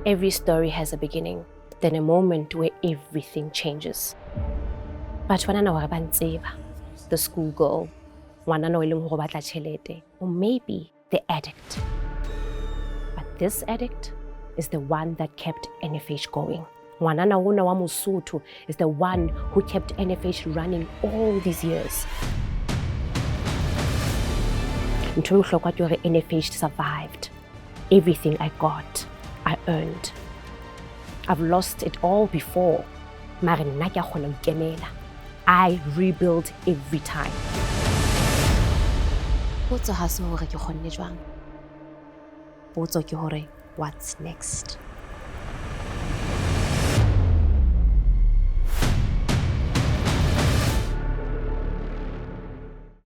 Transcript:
Every story has a beginning, then a moment where everything changes. But ngwanana hore ba ntseba, the schoolgirl, ngwanana o eleng hore o batla tjhelete, or maybe the addict. But this addict is the one that kept NFH going. Ngwanana ona wa Mosotho is the one who kept NFH running all these years. Ntho e bohlokwa ke hore NFH survived. Everything I got, I earned. I've lost it all before. Mara nna ke a kgona ho ikemela. I rebuild every time. Potso ha se hore ke kgonne jwang. Potso ke hore what's next?